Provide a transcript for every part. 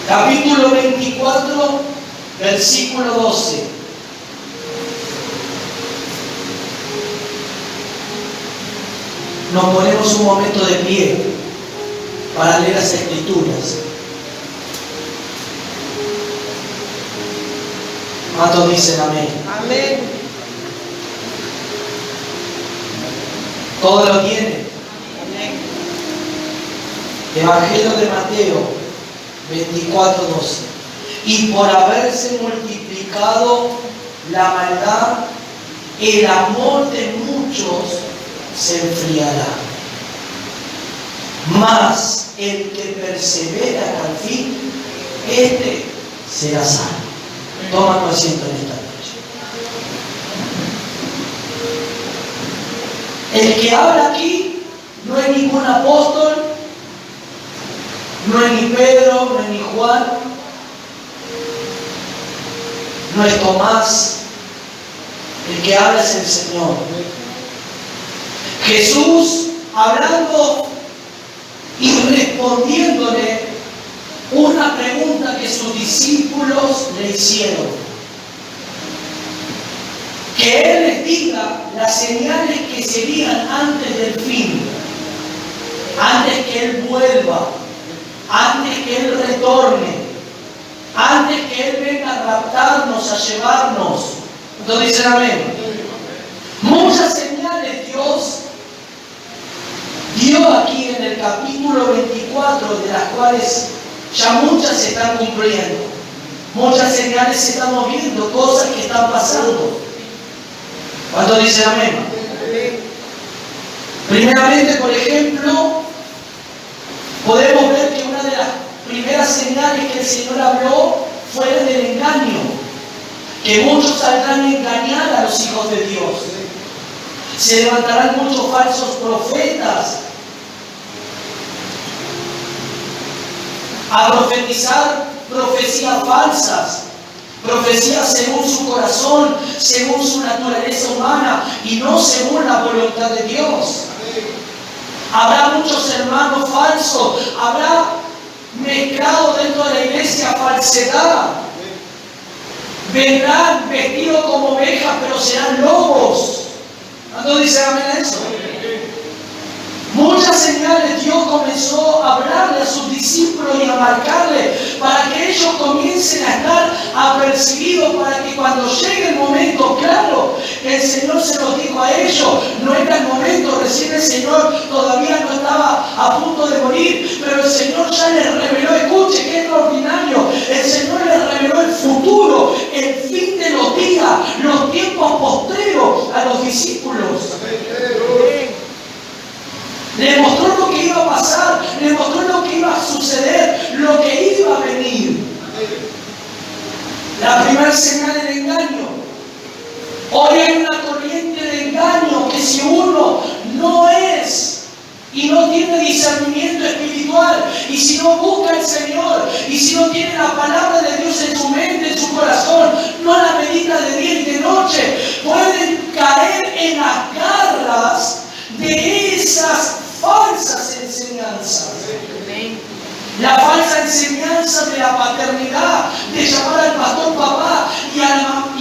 Capítulo 24, versículo 12. Nos ponemos un momento de pie para leer las Escrituras. ¿Cuántos dicen amén? Amén. ¿Todos lo tienen? Amén. Evangelio de Mateo 24, 12. Y por haberse multiplicado la maldad, el amor de muchos se enfriará. Mas el que persevera hasta el fin, este será salvo. Toma tu asiento en esta noche. El que habla aquí no es ningún apóstol, no es ni Pedro, no es ni Juan, no es Tomás. El que habla es el Señor. Jesús hablando y respondiéndole una pregunta que sus discípulos le hicieron. Que Él les diga las señales que serían antes del fin, antes que Él vuelva, antes que Él retorne, antes que Él venga a raptarnos, a llevarnos. Entonces dicen amén. Muchas señales Dios dio aquí en el capítulo 24, de las cuales ya muchas se están cumpliendo. Muchas señales estamos viendo, cosas que están pasando. ¿Cuántos dicen amén? Primeramente, por ejemplo, podemos ver que una de las primeras señales que el Señor habló fue la del engaño. Que muchos saldrán a engañar a los hijos de Dios. Se levantarán muchos falsos profetas a profetizar profecías falsas, profecías según su corazón, según su naturaleza humana y no según la voluntad de Dios. Habrá muchos hermanos falsos, habrá mezclado dentro de la iglesia falsedad. Vendrán vestidos como ovejas, pero serán lobos. ¿Cuándo dice amén a eso? Muchas señales Dios comenzó a hablarle a sus discípulos y a marcarle para que ellos comiencen a estar apercibidos, para que cuando llegue el momento, claro, el Señor se los dijo a ellos, no era el momento, recién el Señor todavía no estaba a punto de morir, pero el Señor ya les reveló, escuche qué extraordinario, el Señor les reveló el futuro, el fin de los días, los tiempos postreros a los discípulos. Le mostró lo que iba a pasar, le mostró lo que iba a suceder, lo que iba a venir. La primera señal del engaño. Hoy hay una corriente de engaño que si uno no es y no tiene discernimiento espiritual, y si no busca al Señor, y si no tiene la palabra de Dios en su mente, en su corazón, no la medita de día y de noche, pueden caer en las garras de esas falsas enseñanzas. La falsa enseñanza de la paternidad, de llamar al pastor papá y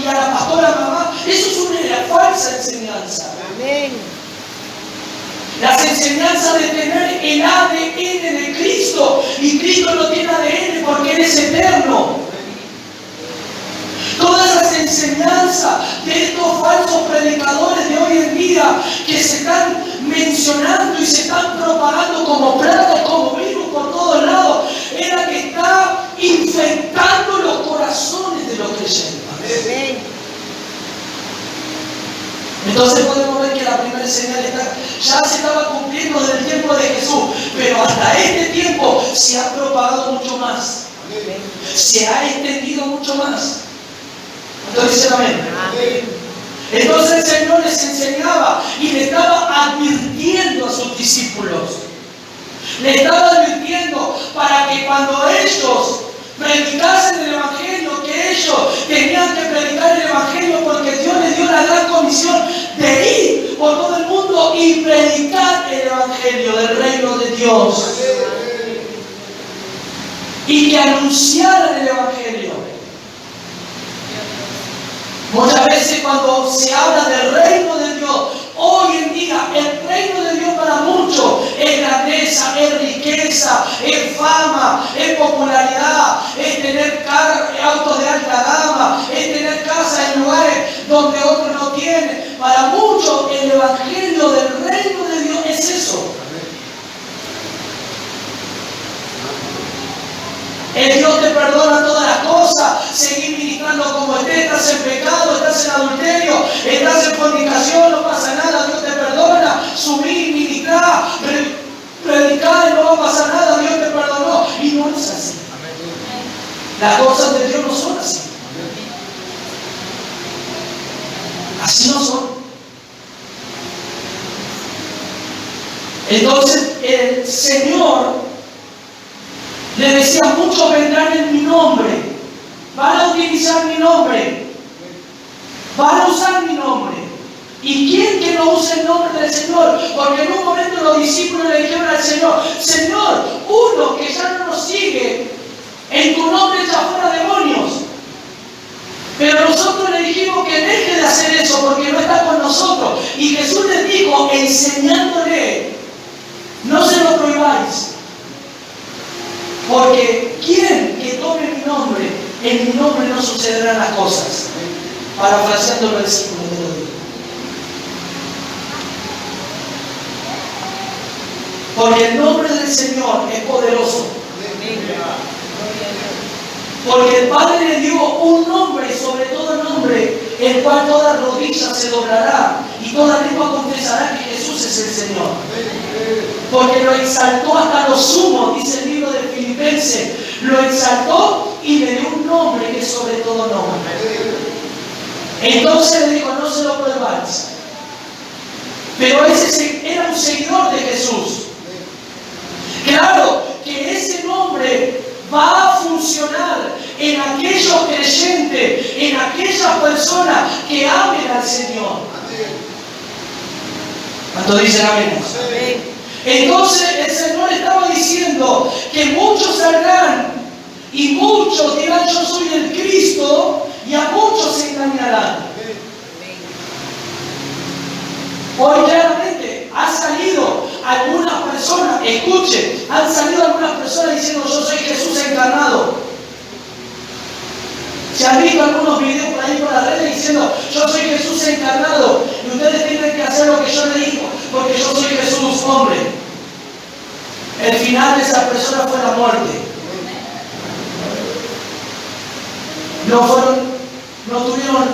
a la pastora mamá, eso es una falsa enseñanza. Amén. Las enseñanzas de tener el ADN de Cristo, y Cristo no tiene ADN porque Él es eterno. Todas esas enseñanzas de estos falsos predicadores de hoy en día que se están mencionando y se están propagando como plagas, como virus por todos lados, es la que está infectando los corazones de los creyentes. Amén. Entonces podemos ver que la primera señal ya se estaba cumpliendo desde el tiempo de Jesús, pero hasta este tiempo se ha propagado mucho más. Se ha extendido mucho más. Entonces, amén. Entonces el Señor les enseñaba y le estaba advirtiendo a sus discípulos. Le estaba advirtiendo para que cuando ellos predicasen el Evangelio, que ellos tenían que predicar el Evangelio porque Dios les dio la gran comisión de ir por todo el mundo y predicar el Evangelio del reino de Dios. y que anunciaran el Evangelio. Muchas veces cuando se habla del reino de Dios, hoy en día el reino de Dios para muchos es grandeza, es riqueza, es fama, es popularidad, es tener autos de alta gama, es tener casas en lugares donde otros no tienen. Para muchos el Evangelio del reino de Dios es eso. El Dios te perdona todas las cosas, seguir ministrando como estés, estás en pecado, estás en adulterio, estás en fornicación, no pasa nada, Dios te perdona, subir, ministrar, predicar, no va a pasar nada, Dios te perdonó. Y no es así. Las cosas de Dios no son así. Así no son. Entonces el Señor le decía: muchos vendrán en mi nombre, van a utilizar mi nombre, van a usar mi nombre. ¿Y quién que no use el nombre del Señor? Porque en un momento los discípulos le dijeron al Señor: Señor, uno que ya no nos sigue, en tu nombre echa fuera demonios. Pero nosotros le dijimos que deje de hacer eso porque no está con nosotros. Y Jesús les dijo, enseñándole: no se lo prohibáis. Porque quien que tome mi nombre, en mi nombre no sucederán las cosas. Parafraseando el versículo de lo digo. Porque el nombre del Señor es poderoso. Porque el Padre le dio un nombre sobre todo nombre, el cual toda rodilla se doblará y toda lengua confesará que Jesús es el Señor. Porque lo exaltó hasta lo sumo, dice el libro de Filipenses, lo exaltó y le dio un nombre que es sobre todo nombre. Entonces le dijo: no se lo prohibáis. Pero ese era un seguidor de Jesús. Claro que ese nombre va a funcionar en aquellos creyentes, en aquellas personas que amen al Señor. ¿Cuántos dicen amén? Entonces el Señor estaba diciendo que muchos saldrán y muchos dirán: yo soy el Cristo, y a muchos se engañarán. Hoy claramente ha salido algunas personas, escuchen, han salido algunas personas diciendo: yo soy Jesús encarnado. Se han visto algunos videos por ahí por las redes diciendo: yo soy Jesús encarnado y ustedes tienen que hacer lo que yo les digo, porque yo soy Jesús hombre. El final de esa persona fue la muerte. No tuvieron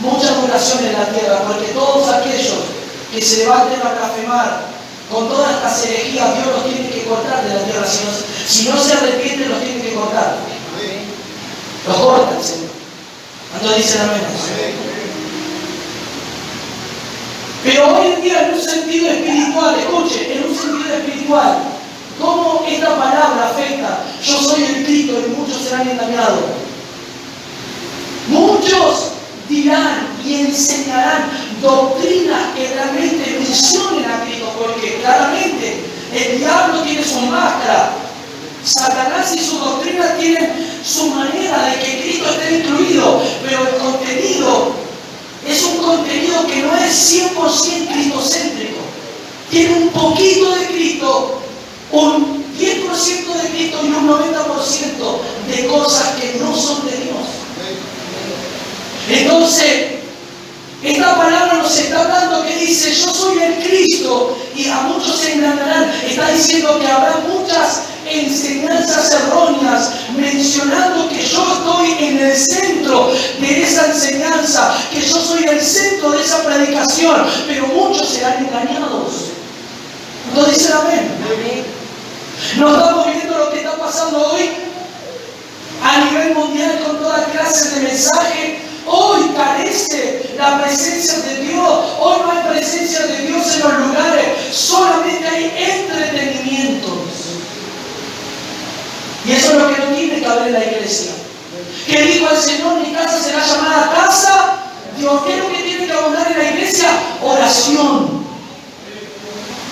mucha duración en la tierra, porque todos aquellos que se levanten a blasfemar con todas estas herejías, Dios los tiene que cortar de la tierra. Si no se arrepienten, los tiene que cortar. Los corta el Señor. ¿Cuántos dicen amén? Pero hoy en día, en un sentido espiritual, escuche, en un sentido espiritual, ¿cómo esta palabra afecta? Yo soy el Cristo y muchos serán engañados. Muchos dirán y enseñarán doctrinas que realmente mencionen a Cristo, porque claramente el diablo tiene su máscara, Satanás y su doctrina tienen su manera de que Cristo esté incluido, pero el contenido es un contenido que no es 100% cristocéntrico. Tiene un poquito de Cristo, un 10% de Cristo y un 90% de cosas que no son de Dios. Entonces, esta palabra nos está hablando que dice: yo soy el Cristo, y a muchos se engañarán. Está diciendo que habrá muchas enseñanzas erróneas mencionando que yo estoy en el centro de esa enseñanza, que yo soy el centro de esa predicación, pero muchos serán engañados. ¿No dicen amén? ¿No estamos viendo lo que está pasando hoy a nivel mundial con toda clase de mensajes? Hoy carece la presencia de Dios. Hoy no hay presencia de Dios en los lugares. Solamente hay entretenimientos. Y eso es lo que no tiene que haber en la iglesia. Que dijo el Señor: mi casa será llamada casa de oración. ¿Qué es lo que tiene que abundar en la iglesia? Oración.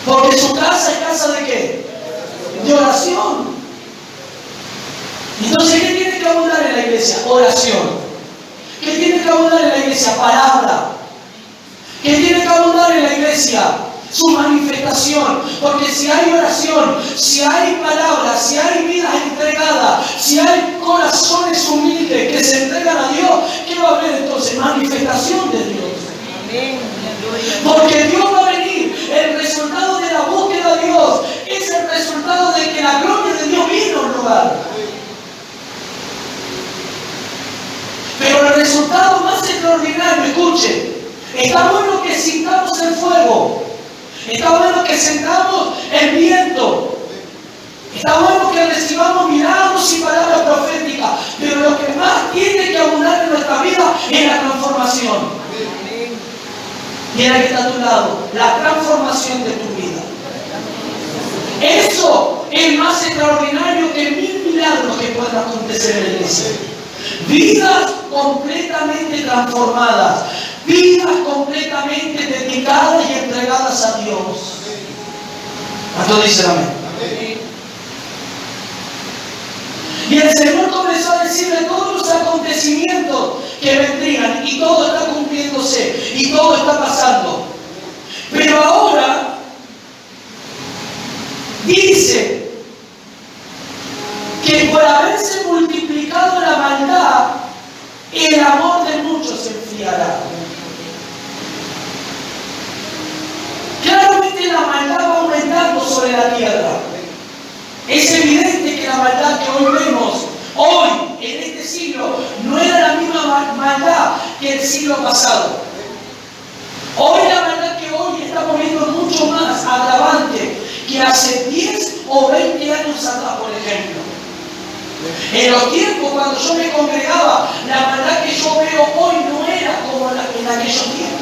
Porque su casa es casa de ¿qué? De oración. Entonces, ¿qué tiene que abundar en la iglesia? Oración. ¿Qué tiene que abundar en la iglesia? Palabra. ¿Qué tiene que abundar en la iglesia? Su manifestación. Porque si hay oración, si hay palabras, si hay vidas entregadas, si hay corazones humildes que se entregan a Dios, ¿qué va a haber entonces? Manifestación de Dios. Amén. Porque Dios va a venir. El resultado de la búsqueda de Dios es el resultado de que la gloria de Dios vino a un lugar. Pero el resultado más extraordinario, escuche, está bueno que sintamos el fuego, está bueno que sentamos el viento, está bueno que recibamos milagros y palabras proféticas, pero lo que más tiene que abundar en nuestra vida es la transformación. Mira que está a tu lado, la transformación de tu vida. Eso es más extraordinario que 1000 milagros que puedan acontecer en la iglesia. Vidas completamente transformadas, vidas completamente dedicadas y entregadas a Dios. ¿Cuántos dicen amén? Y el Señor comenzó a decirle todos los acontecimientos que vendrían, y todo está cumpliéndose, y todo está pasando. Pero ahora dice que por haberse multiplicado la maldad, el amor de muchos se enfriará. Claramente la maldad va aumentando sobre la tierra. Es evidente que la maldad que hoy vemos, hoy, en este siglo, no era la misma maldad que el siglo pasado. Hoy la maldad que hoy estamos viendo mucho más agravante que hace 10 o 20 años atrás, por ejemplo. En los tiempos cuando yo me congregaba, la maldad que yo veo hoy no era como en aquellos tiempos.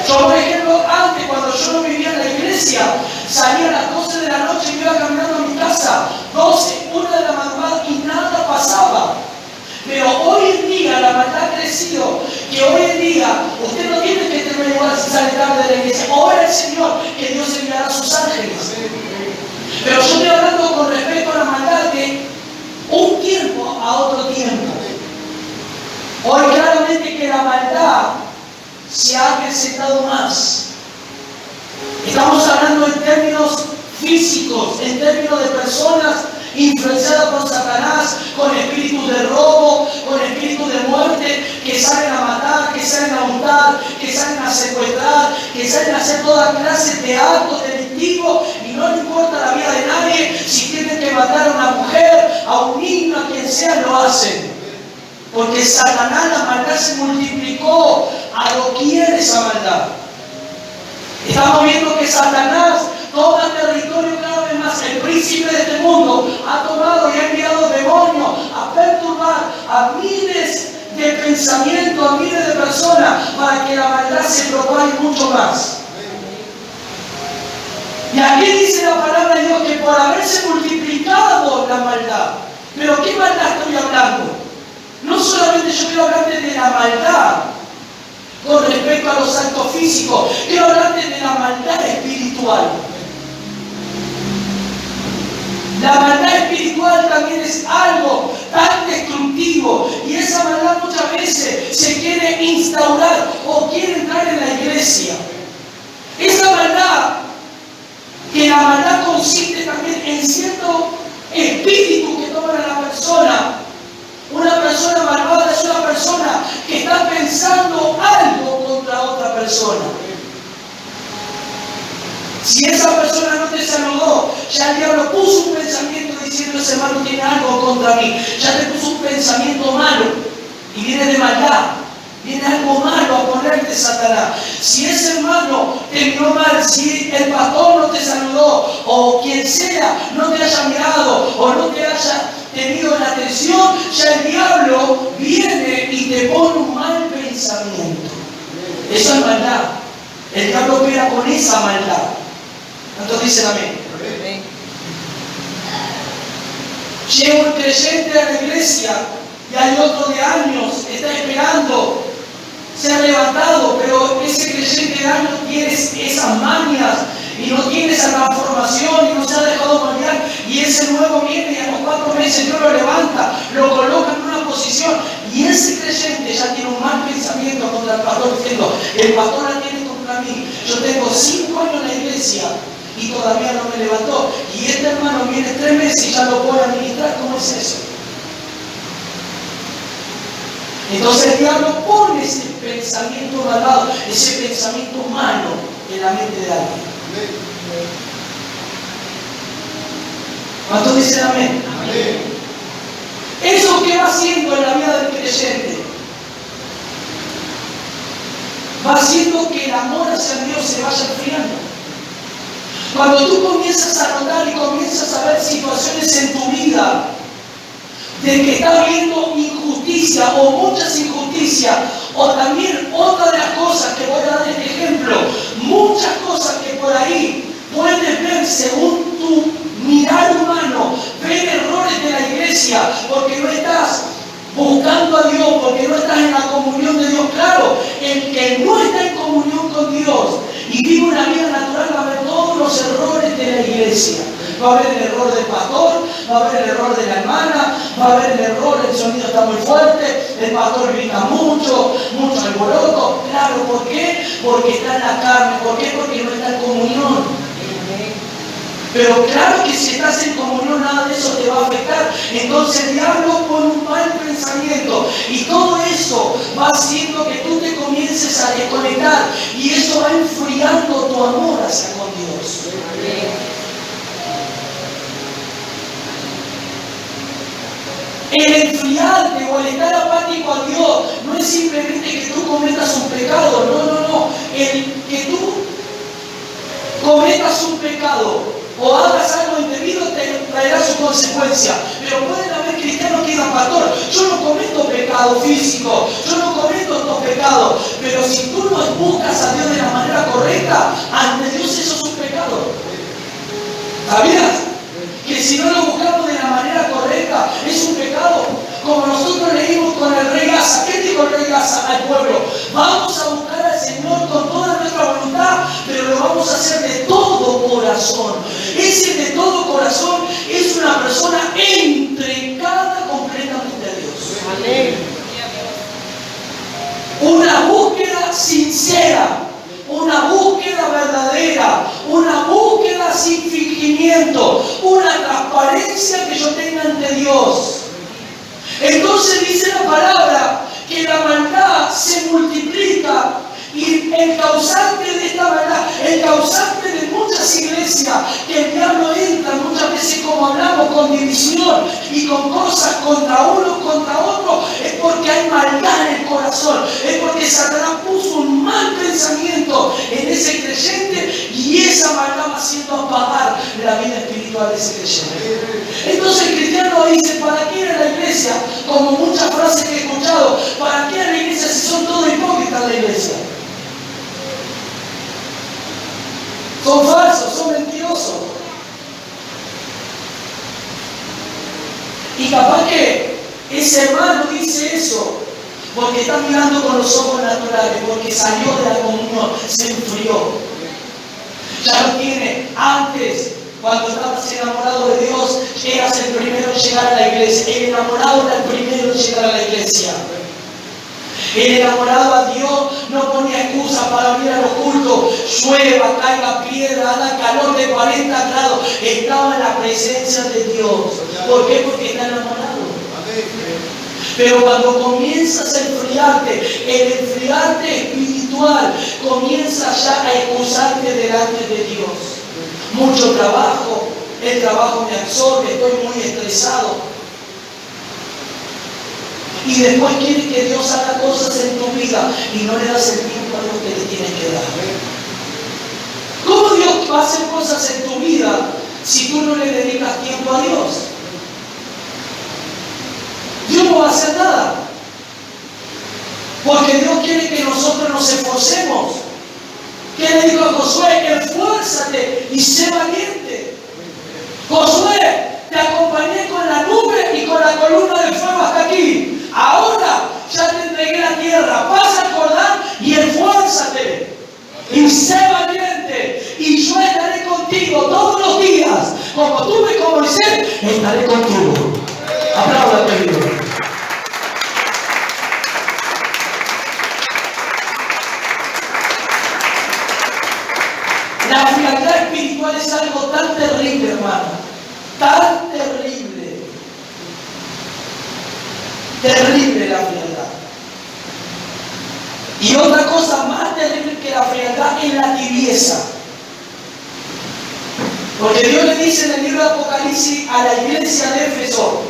Yo, por ejemplo, antes, cuando yo no vivía en la iglesia, salía a las 12 de la noche y iba caminando a mi casa, 12, 1 de la madrugada y nada pasaba. Pero hoy en día la maldad ha crecido, que hoy en día usted no tiene que tener igual si sale tarde de la iglesia. Ora el Señor, que Dios enviará a sus ángeles. Pero yo estoy hablando con respecto a la maldad de un tiempo a otro tiempo. Hoy claramente que la maldad se ha acrecentado más. Estamos hablando en términos físicos, en términos de personas influenciadas por Satanás, con espíritus de robo, con espíritus de muerte, que salen a matar, que salen a hurtar, que salen a secuestrar, que salen a hacer toda clase de actos delictivos y no le importa la vida de nadie. Si tienen que matar a una mujer, a un niño, a quien sea, lo hacen. Porque Satanás, la maldad se multiplicó a doquier esa maldad. Estamos viendo que Satanás toma territorio cada vez más. El príncipe de este mundo ha tomado y ha enviado demonios a perturbar a miles de pensamientos, a miles de personas, para que la maldad se propague mucho más. Y aquí dice la palabra de Dios que por haberse multiplicado la maldad. Pero ¿qué maldad estoy hablando? No solamente yo quiero hablarte de la maldad con respecto a los actos físicos, quiero hablarte de la maldad espiritual. La maldad espiritual también es algo tan destructivo, y esa maldad muchas veces se quiere instaurar o quiere entrar en la iglesia. Esa maldad, que la maldad consiste también en cierto espíritu que toma a la persona. Una persona malvada es una persona que está pensando algo contra otra persona. Si esa persona no te saludó, ya el diablo puso un pensamiento diciendo: ese hermano tiene algo contra mí. Ya te puso un pensamiento malo y viene de maldad. Viene algo malo a ponerte, Satanás. Si ese hermano te miró mal, si el pastor no te saludó, o quien sea no te haya mirado, o no te haya tenido la atención, ya el diablo viene y te pone un mal pensamiento. Eso es maldad. El diablo opera con esa maldad. ¿Cuántos dicen amén? Llega un creyente a la iglesia y hay otro de años, está esperando, se ha levantado, pero ese creyente de años tiene esas mañas y no tiene esa transformación y no se ha dejado moldear, y ese nuevo viene y a los 4 meses Dios lo levanta, lo coloca en una posición, y ese creyente ya tiene un mal pensamiento contra el pastor diciendo, el pastor la tiene contra mí. Yo tengo 5 años en la iglesia y todavía no me levantó, y este hermano viene 3 meses y ya lo puede administrar. ¿Cómo es eso? Entonces el diablo pone ese pensamiento malvado, ese pensamiento humano en la mente de alguien. ¿Cuántos dicen amén? Amén. ¿Eso qué va haciendo en la vida del creyente? Va haciendo que el amor hacia Dios se vaya enfriando. Cuando tú comienzas a notar y comienzas a ver situaciones en tu vida de que está habiendo injusticia o muchas injusticias, o también otra de las cosas que voy a dar este ejemplo, muchas cosas que por ahí puedes ver según tu mirar humano, ver errores de la iglesia, porque no estás buscando a Dios, porque no estás en la comunión de Dios. Claro, el que no está en comunión con Dios y vive una vida natural va a ver todos los errores de la iglesia. Va a haber el error del pastor, va a haber el error de la hermana, va a haber el error, el sonido está muy fuerte, el pastor grita mucho alboroto. Claro, ¿por qué? Porque está en la carne. ¿Por qué? Porque no está en comunión. Pero claro que si estás en comunión nada de eso te va a afectar. Entonces el diablo pone un mal pensamiento y todo eso va haciendo que tú te comiences a desconectar, y eso va enfriando tu amor hacia con Dios. El enfriarte o el estar apático a Dios no es simplemente que tú cometas un pecado, no. El que tú cometas un pecado o hagas algo indebido te traerá su consecuencia. Pero pueden haber cristianos que digan, pastor, yo no cometo pecado físico, yo no cometo estos pecados, pero si tú no buscas a Dios de la manera correcta, ante Dios eso es un pecado. ¿Sabías? Que si no lo buscamos de la manera correcta, es un pecado. Como nosotros leímos con el rey Asa. ¿Qué dijo el rey Asa al pueblo? Vamos a buscar al Señor con toda nuestra voluntad, pero lo vamos a hacer de todo corazón. Ese de todo corazón es una persona entregada completamente a Dios. Amén. Una búsqueda sincera, una búsqueda verdadera, una búsqueda sin fingimiento, una transparencia que yo tenga ante Dios. Entonces dice la palabra que la maldad se multiplica, y el causante de esta maldad, el causante de muchas iglesias, que el diablo entra muchas veces, como hablamos, con división y con cosas contra uno, contra otro, es porque hay maldad en el corazón, es porque Satanás puso un mal pensamiento en ese creyente, y esa maldad va haciendo apagar la vida espiritual de ese creyente. Entonces el cristiano dice, ¿para qué ir a la iglesia? Como muchas frases que he escuchado, ¿para qué ir a la iglesia si son todos hipócritas en la iglesia? Son falsos, son mentirosos. Y capaz que ese hermano dice eso porque está mirando con los ojos naturales, porque salió de la comunión, se enfrió. Ya no tiene. Antes, cuando estabas enamorado de Dios, eras el primero en llegar a la iglesia. El enamorado era el primero en llegar a la iglesia. El enamorado a Dios no ponía excusa para venir a los cultos. Llueva, caiga piedra, haga calor de 40 grados. Estaba en la presencia de Dios. ¿Por qué? Porque está enamorado. Pero cuando comienzas a enfriarte, el enfriarte espiritual comienza ya a excusarte delante de Dios. Mucho trabajo, el trabajo me absorbe, estoy muy estresado. Y después quieres que Dios haga cosas en tu vida y no le das el tiempo a Dios que le tienes que dar. ¿Cómo Dios va a hacer cosas en tu vida si tú no le dedicas tiempo a Dios? Dios no va a hacer nada. Porque Dios quiere que nosotros nos esforcemos. ¿Qué le dijo a Josué? Esfuérzate y sé valiente. Josué, te acompañé con la nube y con la columna de fuego hasta aquí. Ahora ya te entregué la tierra. Pasa a Jordán y esfuérzate. Y sé valiente. Y yo estaré estaré contigo. Aplauda, querido. La frialdad espiritual es algo tan terrible, hermano. Tan terrible. Terrible la frialdad. Y otra cosa más terrible que la frialdad es la tibieza. Porque Dios le dice en el libro de Apocalipsis a la iglesia de Éfeso: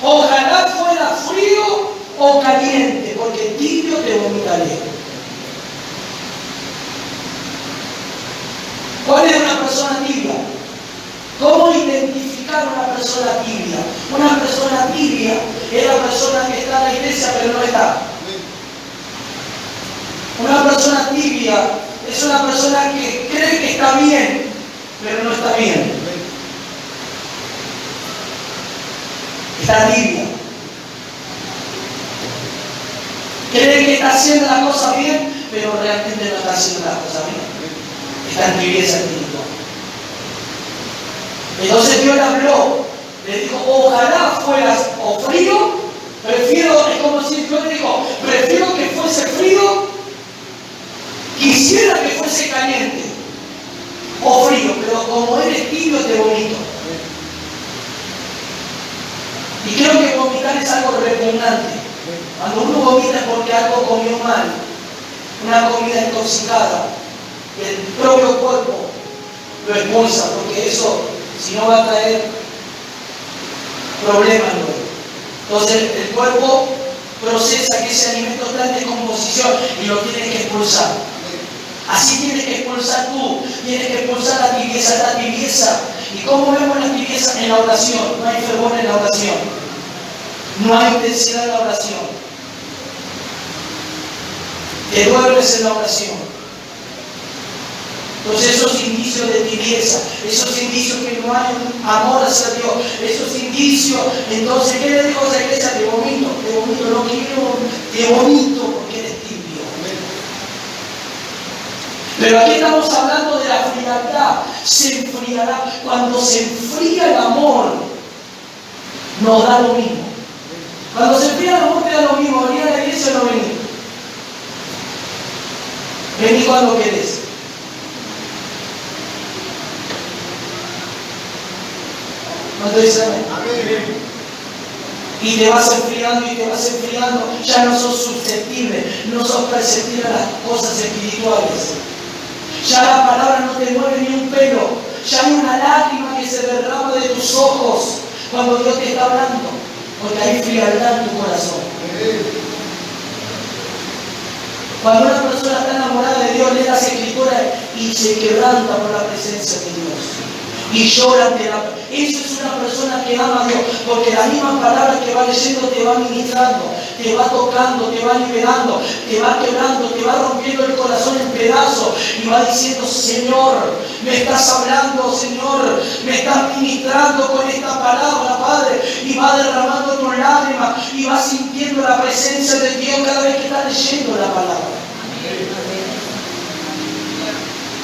ojalá fuera frío o caliente, porque tibio te vomitaré. ¿Cuál es una persona tibia? ¿Cómo identificar una persona tibia? Una persona tibia es la persona que está en la iglesia pero no está. Una persona tibia es una persona que cree que está bien, pero no está bien. Está tibia. Cree que está haciendo las cosas bien, pero realmente no está haciendo las cosas bien. Está en tibieza espiritual. Entonces Dios le habló, le dijo: ojalá fueras o frío, es como si Dios le dijo: prefiero que fuese frío, quisiera que fuese caliente o frío, pero como eres tibio te vomito. Y creo que vomitar es algo repugnante. Cuando uno vomita es porque algo comió mal, una comida intoxicada, y el propio cuerpo lo expulsa, porque eso, si no, va a traer problemas luego. Entonces el cuerpo procesa que ese alimento está en descomposición y lo tienes que expulsar. Así tienes que expulsar tú, tienes que expulsar la tibieza. ¿Y cómo vemos la tibieza? En la oración. No hay fervor en la oración, no hay intensidad en la oración, te duermes en la oración. Entonces esos indicios de tibieza, esos indicios que no hay amor hacia Dios, esos indicios, entonces ¿qué le dijo a esa iglesia? Te vomito, no quiero, te vomito porque eres tibio. Pero aquí estamos hablando de la frialdad. Se enfriará. Cuando se enfría el amor, nos da lo mismo. Cuando se enfría el amor, te da lo mismo. Venir a la iglesia o no venir. Vení cuando querés. ¿Cuánto dice amén? Y te vas enfriando, ya no sos susceptible, no sos perceptible a las cosas espirituales. Ya la palabra no te mueve ni un pelo, ya hay una lágrima que se derrama de tus ojos cuando Dios te está hablando, porque hay frialdad en tu corazón. Cuando una persona está enamorada de Dios, lee las escrituras y se quebranta por la presencia de Dios. Y llora ante la... Eso es una persona que ama a Dios, porque la misma palabra que va leyendo te va ministrando, te va tocando, te va liberando, te va quebrando, te va rompiendo el corazón en pedazos y va diciendo: Señor, me estás hablando, Señor, me estás ministrando con esta palabra, Padre, y va derramando tus lágrimas y va sintiendo la presencia de Dios cada vez que estás leyendo la palabra.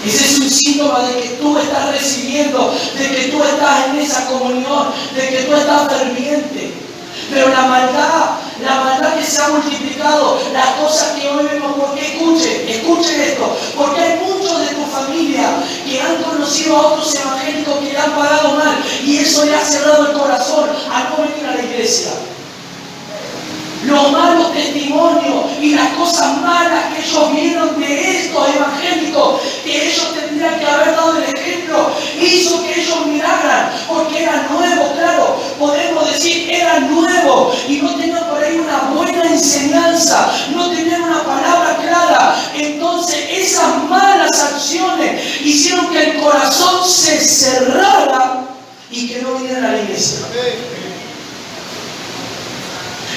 Ese es un síntoma de que tú estás recibiendo, de que tú estás en esa comunión, de que tú estás ferviente. Pero la maldad que se ha multiplicado, las cosas que hoy vemos, porque escuchen esto, porque hay muchos de tu familia que han conocido a otros evangélicos que le han pagado mal y eso le ha cerrado el corazón a no venir a la iglesia. Los malos testimonios y las cosas malas que ellos vieron de estos evangélicos, que ellos tendrían que haber dado el ejemplo, hizo que ellos miraran, porque eran nuevos, claro, podemos decir, eran nuevos y no tenían por ahí una buena enseñanza, no tenían una palabra clara. Entonces esas malas acciones hicieron que el corazón se cerrara y que no vinieran a la iglesia.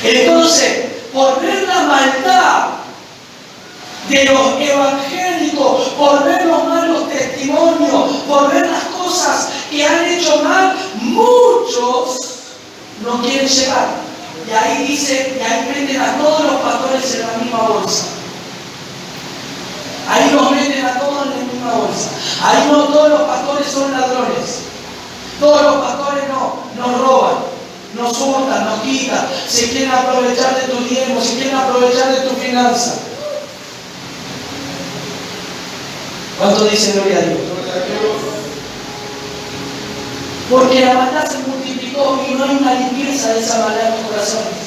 Entonces, por ver la maldad de los evangélicos, por ver los malos testimonios, por ver las cosas que han hecho mal, muchos no quieren llegar. Y ahí dice, y ahí meten a todos los pastores en la misma bolsa. Ahí los meten a todos en la misma bolsa. Ahí no todos los pastores son ladrones. Todos los pastores nos roban, nos hurtan, nos quitan, se quieren aprovechar de tu diezmo, se quieren aprovechar de tu finanza. ¿Cuánto dicen gloria a Dios? Porque la maldad se multiplicó y no hay una limpieza de esa maldad en los corazones.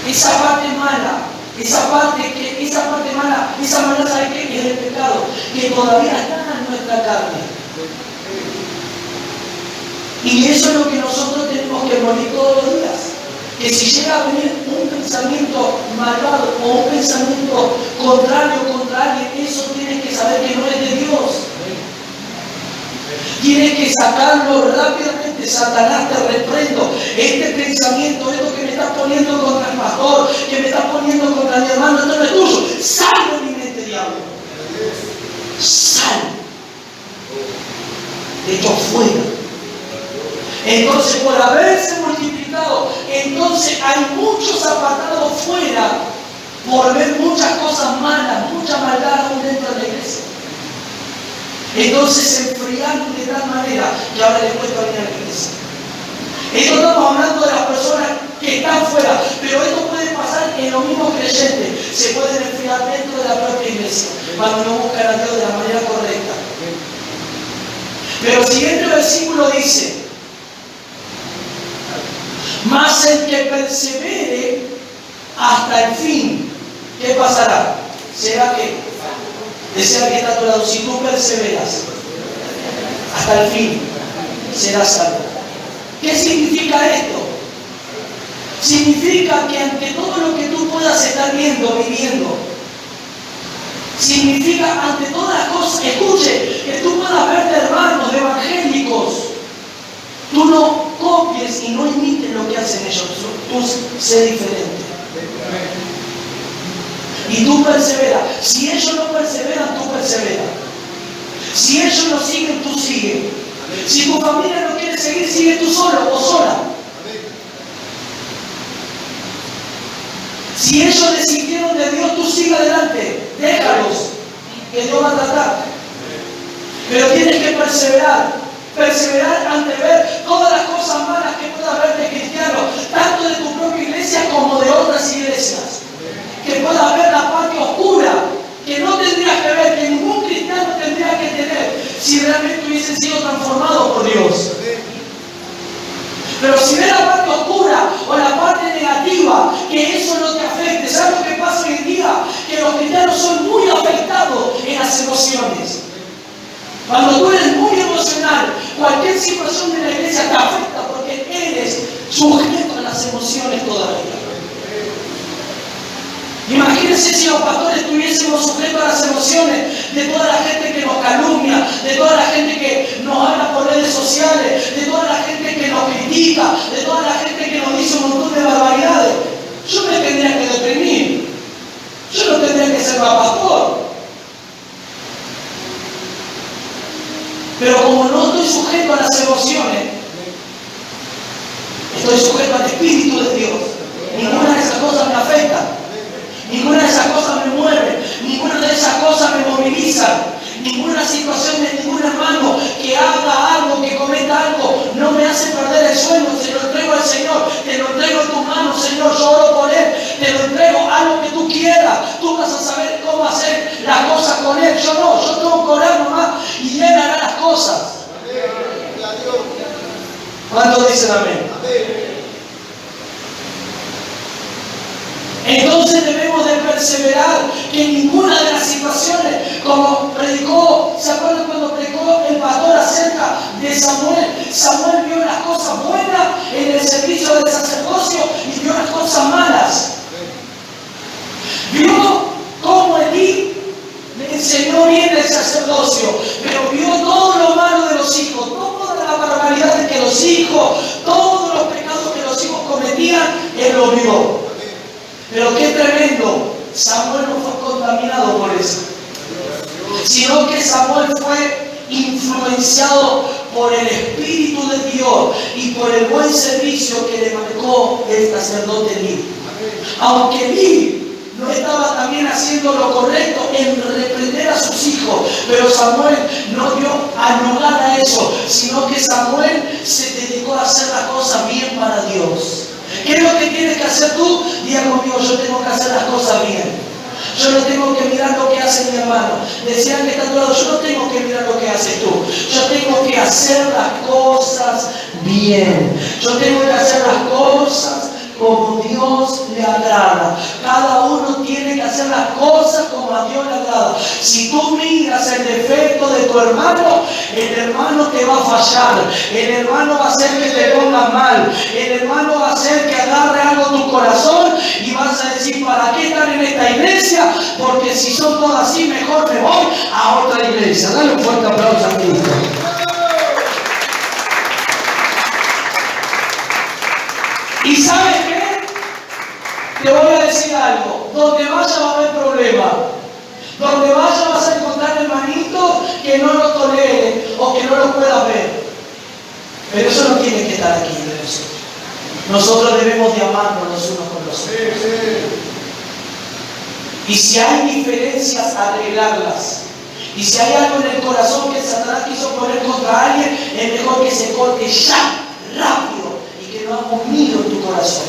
Esa parte mala, esa maldad, ¿sabe qué? Es el pecado, que todavía está en nuestra carne. Y eso es lo que nosotros tenemos que morir todos los días. Que si llega a venir un pensamiento malvado o un pensamiento contrario contra alguien, eso tienes que saber que no es de Dios. Tienes que sacarlo rápidamente. Satanás, te reprendo. Este pensamiento, esto que me estás poniendo contra el pastor, que me estás poniendo contra mi hermano, esto no es tuyo. Sal de mi mente, diablo. Sal. De hecho, fuera. Entonces, por haberse multiplicado, entonces hay muchos apartados fuera por ver muchas cosas malas, mucha maldad aún dentro de la iglesia. Entonces se enfriaron de tal manera que ahora les cuesta venir a la iglesia. Esto estamos hablando de las personas que están fuera, pero esto puede pasar en los mismos creyentes. Se pueden enfriar dentro de la propia iglesia cuando no buscan a Dios de la manera correcta. Pero el siguiente versículo dice: mas el que persevere hasta el fin, ¿qué pasará? ¿Será que? Desea que está a tu lado, si tú perseveras hasta el fin, serás salvo. ¿Qué significa esto? Significa que ante todo lo que tú puedas estar viendo, viviendo, significa ante todas las cosas, escuche, que tú puedas ver de hermanos, de evangélicos, tú no copies y no imites lo que hacen ellos, tú sé diferente. Y tú perseveras. Si ellos no perseveran, tú perseveras. Si ellos no siguen, tú sigues. Si tu familia no quiere seguir, sigue tú solo o sola. Si ellos desistieron de Dios, tú sigue adelante. Déjalos, que Dios va a tratar. Pero tienes que perseverar. Perseverar ante ver todas las cosas malas que pueda haber de cristianos, tanto de tu propia iglesia como de otras iglesias. Que pueda haber la parte oscura, que no tendrías que ver, que ningún cristiano tendría que tener, si realmente hubiesen sido transformados por Dios. Pero si ves la parte oscura o la parte negativa, que eso no te afecte. ¿Sabes lo que pasa hoy en día? Que los cristianos son muy afectados en las emociones. Cuando tú eres muy emocional, cualquier situación de la iglesia te afecta porque eres sujeto a las emociones todavía. Imagínense si los pastores estuviésemos sujetos a las emociones de toda la gente que nos calumnia, de toda la gente que nos habla por redes sociales, de toda la gente que nos critica, de toda la gente que nos dice un montón de barbaridades. Yo me tendría que deprimir. Yo no tendría que ser más pastor. Pero como no estoy sujeto a las emociones, estoy sujeto al Espíritu de Dios. Ninguna de esas cosas me afecta. Ninguna de esas cosas me mueve. Ninguna de esas cosas me moviliza. Ninguna situación de ningún hermano que haga algo, que cometa algo, no me hace perder el sueño. Se lo entrego al Señor. Te lo entrego en tus manos, Señor. Yo oro por Él. Te lo entrego. Haz lo que tú quieras. Tú vas a saber cómo hacer las cosas con Él. Yo no. Yo tengo que orar nomás y Él hará las cosas. ¿Cuántos dicen amén? Entonces debemos de perseverar, que ninguna de las situaciones, como predicó, ¿se acuerdan cuando predicó el pastor acerca de Samuel? Samuel vio las cosas buenas en el servicio del sacerdocio y vio las cosas malas. Vio cómo Elí le enseñó bien el sacerdocio, pero vio todo lo malo de los hijos, toda la barbaridad de que los hijos, todos los pecados que los hijos cometían, él lo vio. Pero qué tremendo, Samuel no fue contaminado por eso, sino que Samuel fue influenciado por el Espíritu de Dios y por el buen servicio que le marcó el sacerdote Elí. Aunque Elí no estaba también haciendo lo correcto en reprender a sus hijos. Pero Samuel no dio a lugar a eso, sino que Samuel se dedicó a hacer las cosas bien para Dios. ¿Qué es lo que tienes que hacer tú? Diga conmigo, yo tengo que hacer las cosas bien. Yo no tengo que mirar lo que hace mi hermano. Decían que está a tu lado, yo no tengo que mirar lo que haces tú. Yo tengo que hacer las cosas bien. Yo tengo que hacer las cosas como Dios le agrada. Cada uno tiene que hacer las cosas como a Dios le agrada. Si tú miras el defecto de tu hermano, el hermano te va a fallar. El hermano va a hacer que te pongas mal. El hermano va a hacer que agarre algo tu corazón y vas a decir, ¿para qué estar en esta iglesia? Porque si son todas así, mejor me voy a otra iglesia. Dale un fuerte aplauso a Cristo. ¿Y sabes qué? Te voy a decir algo. Donde vaya va a haber problema. Donde vaya vas a encontrar hermanitos que no lo toleren o que no lo puedas ver. Pero eso no tiene que estar aquí de nosotros. Nosotros debemos de amarnos los unos con los otros. Y si hay diferencias, arreglarlas. Y si hay algo en el corazón que Satanás quiso poner contra alguien, es mejor que se corte ya, rápido. Que no haga un nido en tu corazón,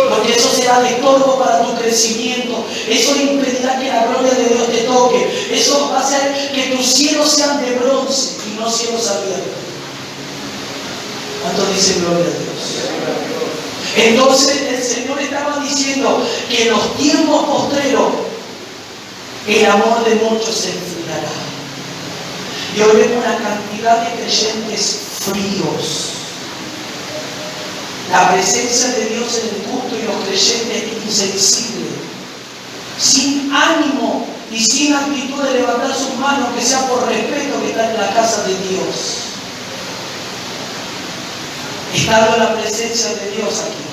porque eso será de estorbo para tu crecimiento. Eso impedirá que la gloria de Dios te toque. Eso va a hacer que tus cielos sean de bronce y no cielos abiertos. ¿Cuánto dice gloria a Dios? Entonces el Señor estaba diciendo que en los tiempos postreros el amor de muchos se enfriará. Y hoy vemos una cantidad de creyentes fríos. La presencia de Dios en el culto y los creyentes insensibles, sin ánimo y sin actitud de levantar sus manos, que sea por respeto que están en la casa de Dios. Estando en la presencia de Dios aquí.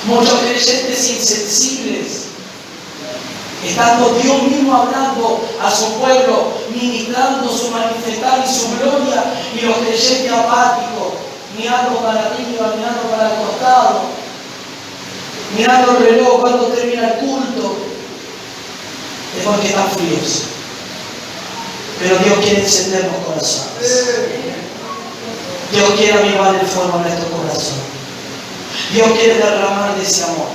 Muchos creyentes insensibles, estando Dios mismo hablando a su pueblo, ministrando su manifestar y su gloria, y los creyentes apáticos, mirando para arriba, mirando para el costado, mirando el reloj cuando termina el culto, es porque están fríos. Pero Dios quiere encender los corazones. Dios quiere avivar el fuego en nuestro corazón. Dios quiere derramar de ese amor.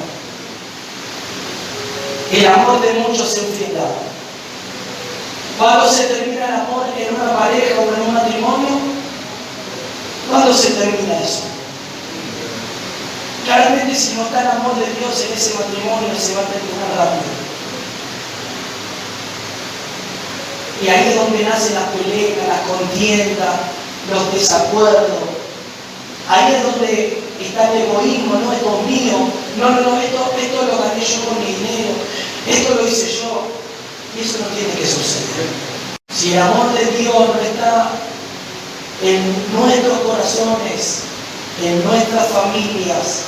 El amor de muchos se enfriará. ¿Cuándo se termina el amor en una pareja o en un matrimonio? ¿Cuándo se termina eso? Claramente, si no está el amor de Dios en ese matrimonio, se va a terminar rápido. Y ahí es donde nacen las peleas, las contiendas, los desacuerdos. Ahí es donde está el egoísmo, no, esto es mío, esto lo gané yo con mi dinero, esto lo hice yo. Y eso no tiene que suceder. Si el amor de Dios no está en nuestros corazones, en nuestras familias,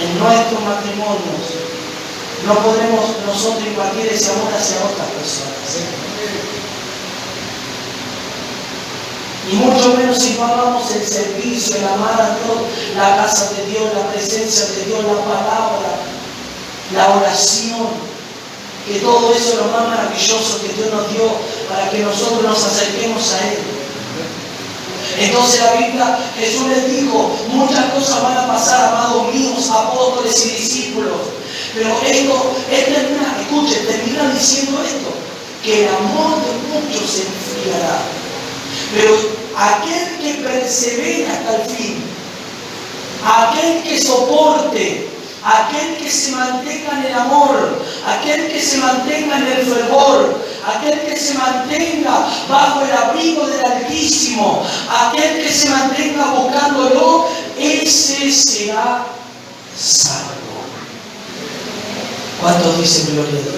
en nuestros matrimonios, no podremos nosotros impartir ese amor hacia otras personas. Y mucho menos si no amamos el servicio, el amar a Dios, la casa de Dios, la presencia de Dios, la palabra, la oración. Que todo eso es lo más maravilloso que Dios nos dio para que nosotros nos acerquemos a Él. Entonces la Biblia, Jesús les dijo, muchas cosas van a pasar, amados míos, apóstoles y discípulos. Pero termina diciendo esto, que el amor de muchos se enfriará. Pero aquel que persevera hasta el fin, aquel que soporte, aquel que se mantenga en el amor, aquel que se mantenga en el fervor, aquel que se mantenga bajo el abrigo del Altísimo, aquel que se mantenga buscándolo, ese será salvo. ¿Cuántos dicen gloria a Dios?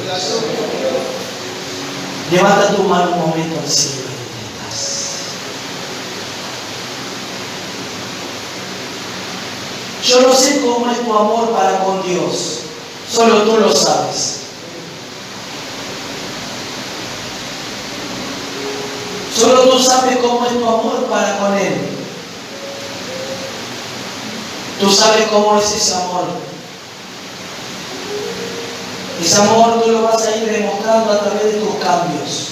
Levanta tu mano un momento al cielo. Yo no sé cómo es tu amor para con Dios, solo tú lo sabes. Solo tú sabes cómo es tu amor para con Él. Tú sabes cómo es ese amor. Ese amor tú lo vas a ir demostrando a través de tus cambios,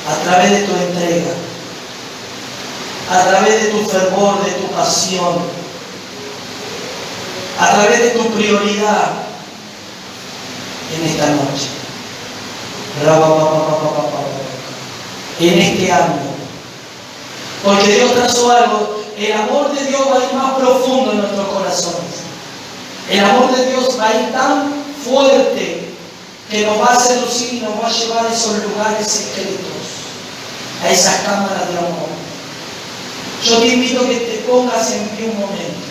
a través de tu entrega, a través de tu fervor, de tu pasión, a través de tu prioridad en esta noche, en este año. Porque Dios trazó algo, el amor de Dios va a ir más profundo en nuestros corazones. El amor de Dios va a ir tan fuerte que nos va a seducir y nos va a llevar a esos lugares secretos, a esas cámaras de amor. Yo te invito a que te pongas en pie un momento.